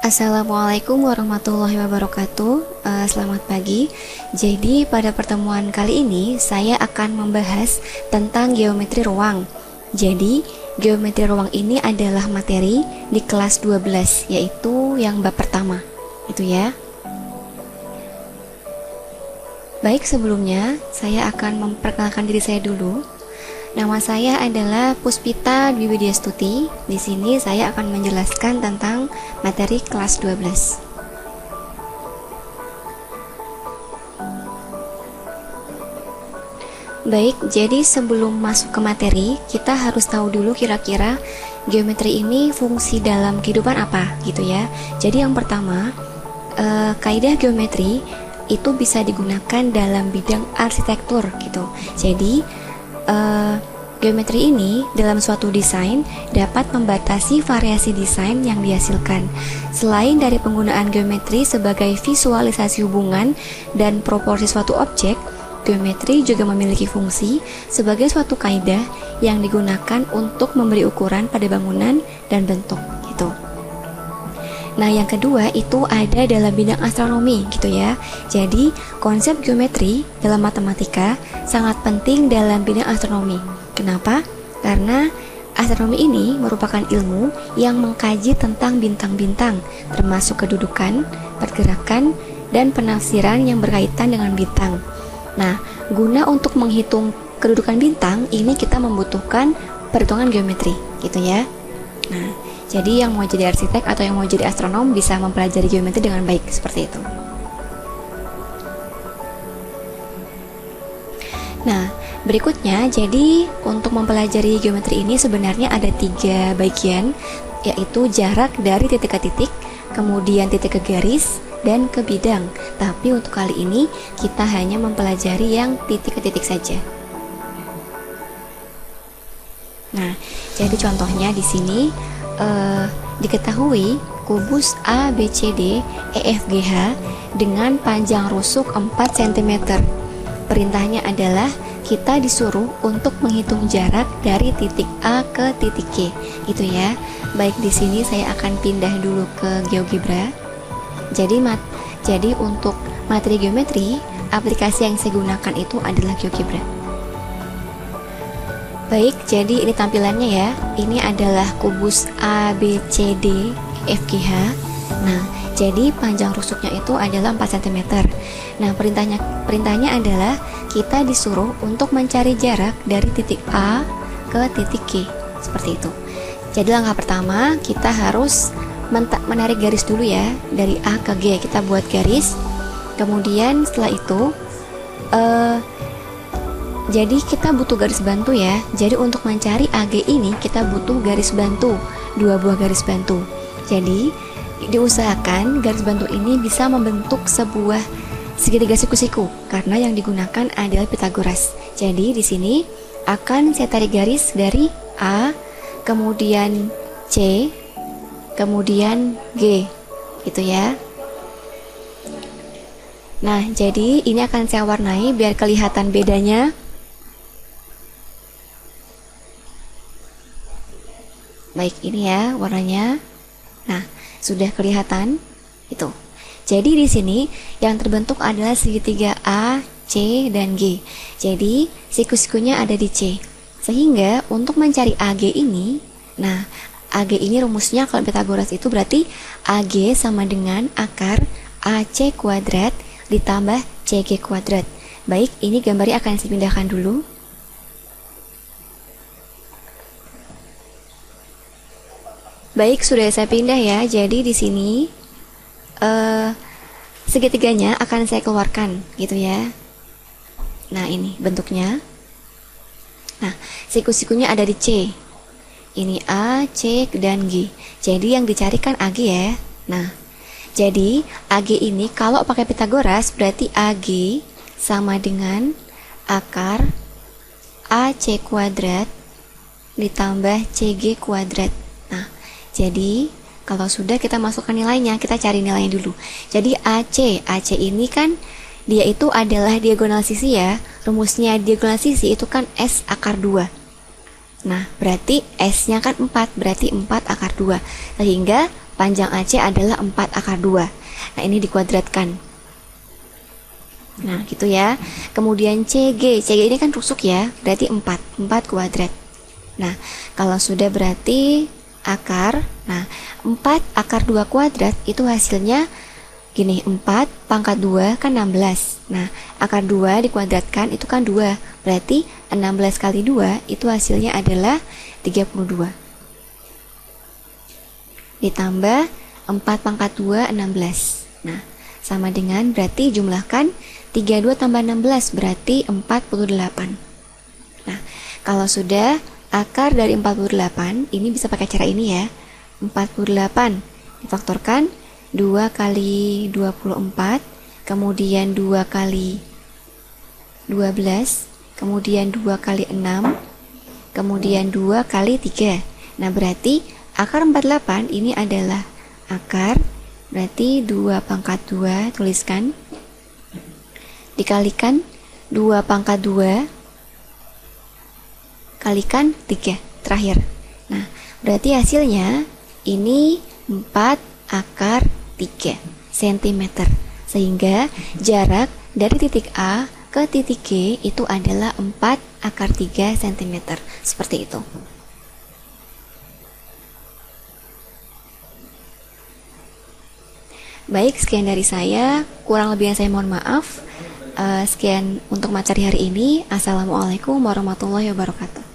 Assalamualaikum warahmatullahi wabarakatuh. Selamat pagi. Jadi pada pertemuan kali ini saya akan membahas tentang geometri ruang. Jadi geometri ruang ini adalah materi di kelas 12, yaitu yang bab pertama. Itu ya. Baik, sebelumnya saya akan memperkenalkan diri saya dulu. Nama saya adalah Puspita Dwi Widyastuti. Di sini saya akan menjelaskan tentang materi kelas 12. Baik, jadi sebelum masuk ke materi, kita harus tahu dulu kira-kira geometri ini fungsi dalam kehidupan apa, gitu ya. Jadi yang pertama, kaidah geometri itu bisa digunakan dalam bidang arsitektur, gitu. Jadi geometri ini dalam suatu desain dapat membatasi variasi desain yang dihasilkan. Selain dari penggunaan geometri sebagai visualisasi hubungan dan proporsi suatu objek, geometri juga memiliki fungsi sebagai suatu kaidah yang digunakan untuk memberi ukuran pada bangunan dan bentuk, gitu. Nah, yang kedua itu ada dalam bidang astronomi, gitu ya. Jadi, konsep geometri dalam matematika sangat penting dalam bidang astronomi. Kenapa? Karena astronomi ini merupakan ilmu yang mengkaji tentang bintang-bintang, termasuk kedudukan, pergerakan, dan penafsiran yang berkaitan dengan bintang. Nah, guna untuk menghitung kedudukan bintang, ini kita membutuhkan perhitungan geometri, gitu ya. Nah, jadi yang mau jadi arsitek atau yang mau jadi astronom bisa mempelajari geometri dengan baik, seperti itu. Nah, berikutnya, jadi untuk mempelajari geometri ini sebenarnya ada 3 bagian, yaitu jarak dari titik ke titik, kemudian titik ke garis, dan ke bidang. Tapi untuk kali ini kita hanya mempelajari yang titik ke titik saja. Nah, jadi contohnya di sini diketahui kubus ABCD EFGH dengan panjang rusuk 4 cm. Perintahnya adalah kita disuruh untuk menghitung jarak dari titik A ke titik G, gitu ya. Baik, di sini saya akan pindah dulu ke GeoGebra. Jadi untuk materi geometri, aplikasi yang saya gunakan itu adalah GeoGebra. Baik, jadi ini tampilannya ya. Ini adalah kubus ABCD FGH. Nah, jadi panjang rusuknya itu adalah 4 cm. Nah, perintahnya adalah kita disuruh untuk mencari jarak dari titik A ke titik G, seperti itu. Jadi langkah pertama kita harus menarik garis dulu ya, dari A ke G. Kita buat garis. Kemudian setelah itu jadi kita butuh garis bantu ya. Jadi untuk mencari AG ini kita butuh garis bantu, 2 buah garis bantu. Jadi diusahakan garis bantu ini bisa membentuk sebuah segitiga siku-siku karena yang digunakan adalah Pitagoras. Jadi di sini akan saya tarik garis dari A, kemudian C, kemudian G, gitu ya. Nah, jadi ini akan saya warnai biar kelihatan bedanya. Baik, ini ya warnanya. Nah, sudah kelihatan itu. Jadi di sini yang terbentuk adalah segitiga A, C, dan G. Jadi siku-sikunya ada di C. Sehingga untuk mencari AG ini, nah AG ini rumusnya kalau Pitagoras itu berarti AG sama dengan akar AC kuadrat ditambah CG kuadrat. Baik, ini gambarnya akan saya pindahkan dulu. Baik, sudah saya pindah ya. Jadi di sini segitiganya akan saya keluarkan, gitu ya. Nah, ini bentuknya. Nah, siku-sikunya ada di C. Ini A, C, dan G. Jadi yang dicarikan AG ya. Nah, jadi AG ini kalau pakai Pitagoras berarti AG sama dengan akar AC kuadrat ditambah CG kuadrat. Nah, jadi kalau sudah kita masukkan nilainya, kita cari nilainya dulu. Jadi AC ini kan dia itu adalah diagonal sisi ya. Rumusnya diagonal sisi itu kan S akar 2. Nah, berarti S-nya kan 4, berarti 4 akar 2. Sehingga panjang AC adalah 4 akar 2. Nah, ini dikuadratkan. Nah, gitu ya. Kemudian CG ini kan rusuk ya, berarti 4 kuadrat. Nah, kalau sudah berarti akar. Nah, 4 akar 2 kuadrat itu hasilnya gini, 4 pangkat 2 kan 16. Nah, akar 2 dikuadratkan itu kan 2. Berarti 16 kali 2 itu hasilnya adalah 32. Ditambah 4 pangkat 2, 16. Nah, sama dengan berarti jumlahkan 32 tambah 16 berarti 48. Nah, kalau sudah akar dari 48, ini bisa pakai cara ini ya. 48 difaktorkan 2 kali 24, kemudian 2 kali 12, kemudian 2 kali 6, kemudian 2 kali 3. Nah, berarti akar 48 ini adalah akar, berarti 2 pangkat 2, tuliskan, dikalikan 2 pangkat 2, kalikan 3, terakhir. Nah, berarti hasilnya ini 4 akar 3 cm. Sehingga jarak dari titik A ke titik G itu adalah 4 akar 3 cm. Seperti itu. Baik, sekian dari saya. Kurang lebihnya saya mohon maaf. Sekian untuk materi hari ini. Assalamualaikum warahmatullahi wabarakatuh.